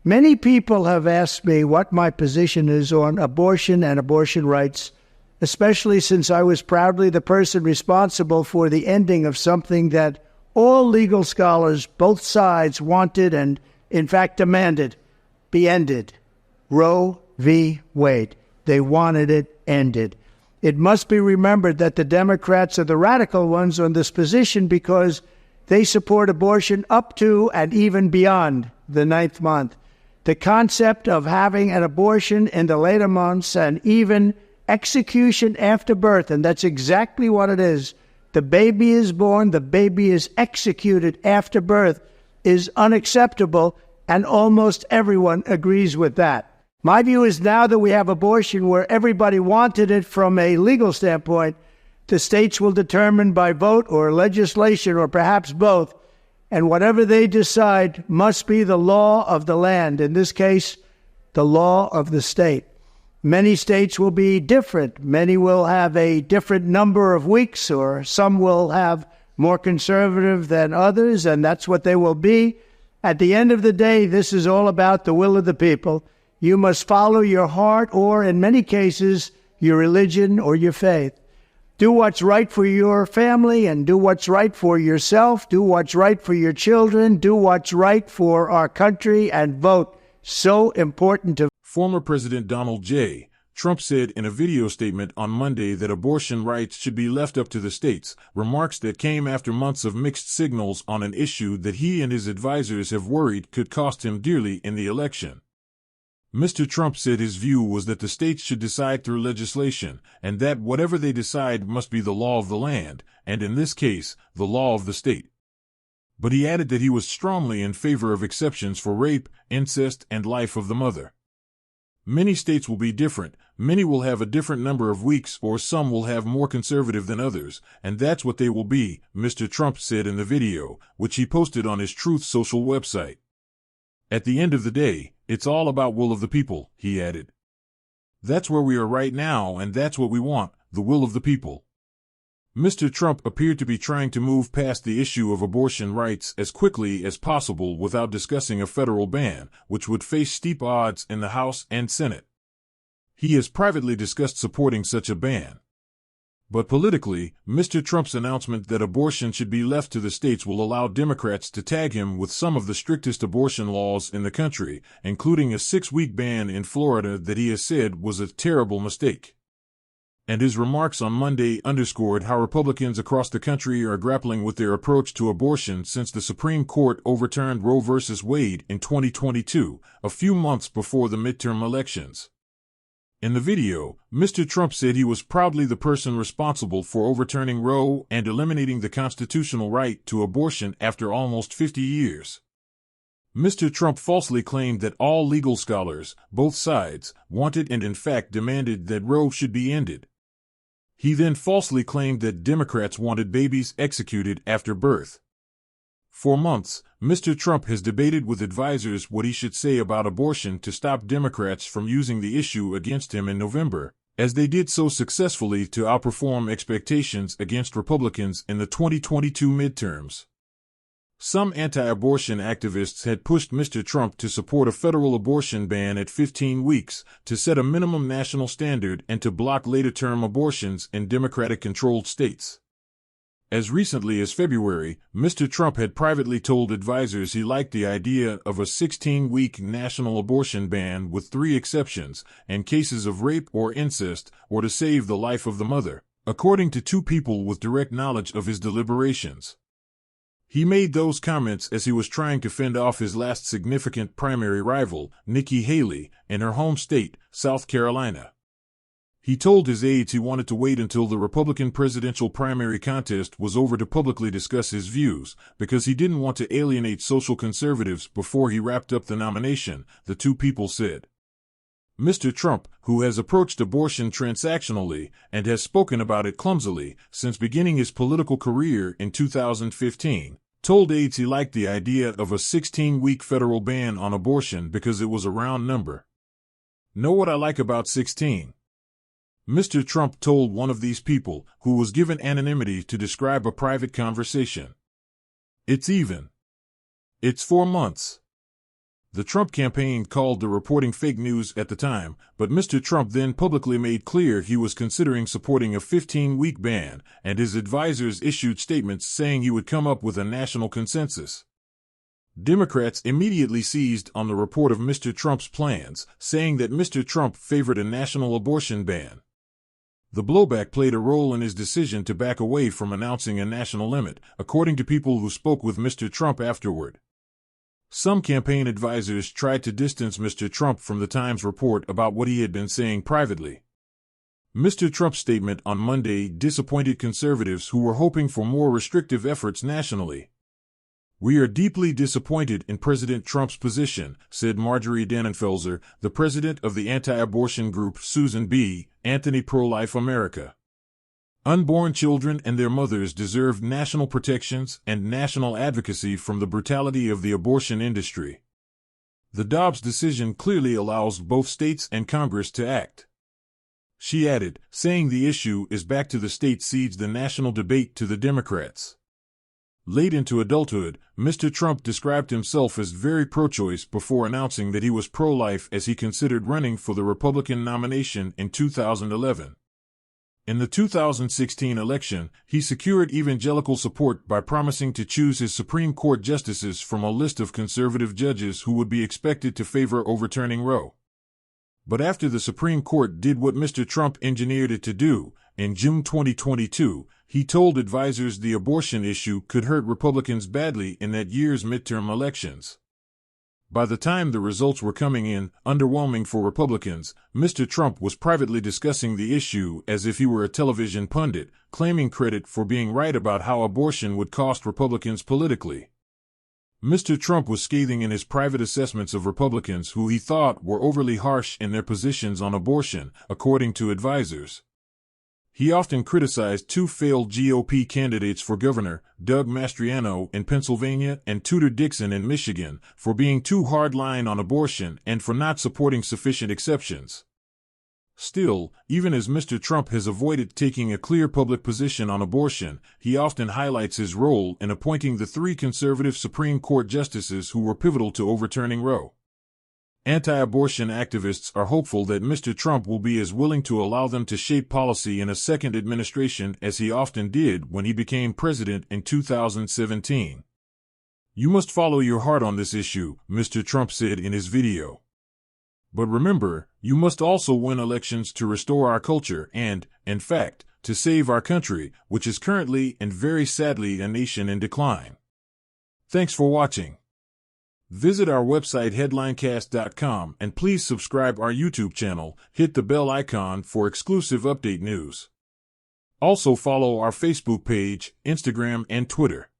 Many people have asked me what my position is on abortion and abortion rights, especially since I was proudly the person responsible for the ending of something that all legal scholars, both sides, wanted and, in fact, demanded be ended. Roe v. Wade. They wanted it ended. It must be remembered that the Democrats are the radical ones on this position because they support abortion up to and even beyond the 9th month. The concept of having an abortion in the later months and even execution after birth, and that's exactly what it is. The baby is born, the baby is executed after birth, is unacceptable, and almost everyone agrees with that. My view is now that we have abortion where everybody wanted it from a legal standpoint, the states will determine by vote or legislation or perhaps both, and whatever they decide must be the law of the land, in this case, the law of the state. Many states will be different. Many will have a different number of weeks, or some will have more conservative than others, and that's what they will be. At the end of the day, this is all about the will of the people. You must follow your heart or, in many cases, your religion or your faith. Do what's right for your family and do what's right for yourself. Do what's right for your children. Do what's right for our country and vote. So important to Former President Donald J. Trump said in a video statement on Monday that abortion rights should be left up to the states, remarks that came after months of mixed signals on an issue that he and his advisors have worried could cost him dearly in the election. Mr. Trump said his view was that the states should decide through legislation, and that whatever they decide must be the law of the land, and in this case, the law of the state. But he added that he was strongly in favor of exceptions for rape, incest, and life of the mother. Many states will be different, many will have a different number of weeks, or some will have more conservative than others, and that's what they will be, Mr. Trump said in the video, which he posted on his Truth Social website. At the end of the day, it's all about will of the people, he added. That's where we are right now, and that's what we want, the will of the people. Mr. Trump appeared to be trying to move past the issue of abortion rights as quickly as possible without discussing a federal ban, which would face steep odds in the House and Senate. He has privately discussed supporting such a ban. But politically, Mr. Trump's announcement that abortion should be left to the states will allow Democrats to tag him with some of the strictest abortion laws in the country, including a 6-week ban in Florida that he has said was a terrible mistake. And his remarks on Monday underscored how Republicans across the country are grappling with their approach to abortion since the Supreme Court overturned Roe v. Wade in 2022, a few months before the midterm elections. In the video, Mr. Trump said he was proudly the person responsible for overturning Roe and eliminating the constitutional right to abortion after almost 50 years. Mr. Trump falsely claimed that all legal scholars, both sides, wanted and in fact demanded that Roe should be ended. He then falsely claimed that Democrats wanted babies executed after birth. For months, Mr. Trump has debated with advisors what he should say about abortion to stop Democrats from using the issue against him in November, as they did so successfully to outperform expectations against Republicans in the 2022 midterms. Some anti-abortion activists had pushed Mr. Trump to support a federal abortion ban at 15 weeks, to set a minimum national standard and to block later-term abortions in Democratic-controlled states. As recently as February, Mr. Trump had privately told advisors he liked the idea of a 16-week national abortion ban with 3 exceptions, in cases of rape or incest, or to save the life of the mother, according to 2 people with direct knowledge of his deliberations. He made those comments as he was trying to fend off his last significant primary rival, Nikki Haley, in her home state, South Carolina. He told his aides he wanted to wait until the Republican presidential primary contest was over to publicly discuss his views, because he didn't want to alienate social conservatives before he wrapped up the nomination, the 2 people said. Mr. Trump, who has approached abortion transactionally and has spoken about it clumsily since beginning his political career in 2015, told aides he liked the idea of a 16-week federal ban on abortion because it was a round number. Know what I like about 16? Mr. Trump told one of these people, who was given anonymity to describe a private conversation. It's even. It's 4 months. The Trump campaign called the reporting fake news at the time, but Mr. Trump then publicly made clear he was considering supporting a 15-week ban, and his advisors issued statements saying he would come up with a national consensus. Democrats immediately seized on the report of Mr. Trump's plans, saying that Mr. Trump favored a national abortion ban. The blowback played a role in his decision to back away from announcing a national limit, according to people who spoke with Mr. Trump afterward. Some campaign advisors tried to distance Mr. Trump from the Times report about what he had been saying privately. Mr. Trump's statement on Monday disappointed conservatives who were hoping for more restrictive efforts nationally. "We are deeply disappointed in President Trump's position," said Marjorie Dannenfelser, the president of the anti-abortion group Susan B. Anthony Pro-Life America. Unborn children and their mothers deserve national protections and national advocacy from the brutality of the abortion industry. The Dobbs decision clearly allows both states and Congress to act. She added, saying the issue is back to the states cedes the national debate to the Democrats. Late into adulthood, Mr. Trump described himself as very pro-choice before announcing that he was pro-life as he considered running for the Republican nomination in 2011. In the 2016 election, he secured evangelical support by promising to choose his Supreme Court justices from a list of conservative judges who would be expected to favor overturning Roe. But after the Supreme Court did what Mr. Trump engineered it to do, in June 2022, he told advisors the abortion issue could hurt Republicans badly in that year's midterm elections. By the time the results were coming in, underwhelming for Republicans, Mr. Trump was privately discussing the issue as if he were a television pundit, claiming credit for being right about how abortion would cost Republicans politically. Mr. Trump was scathing in his private assessments of Republicans who he thought were overly harsh in their positions on abortion, according to advisors. He often criticized two failed GOP candidates for governor, Doug Mastriano in Pennsylvania and Tudor Dixon in Michigan, for being too hard-line on abortion and for not supporting sufficient exceptions. Still, even as Mr. Trump has avoided taking a clear public position on abortion, he often highlights his role in appointing the 3 conservative Supreme Court justices who were pivotal to overturning Roe. Anti-abortion activists are hopeful that Mr. Trump will be as willing to allow them to shape policy in a second administration as he often did when he became president in 2017. "You must follow your heart on this issue," Mr. Trump said in his video. "But remember, you must also win elections to restore our culture and, in fact, to save our country, which is currently and very sadly a nation in decline." Thanks for watching. Visit our website headlinecast.com and please subscribe our YouTube channel, hit the bell icon for exclusive update news. Also follow our Facebook page, Instagram, and Twitter.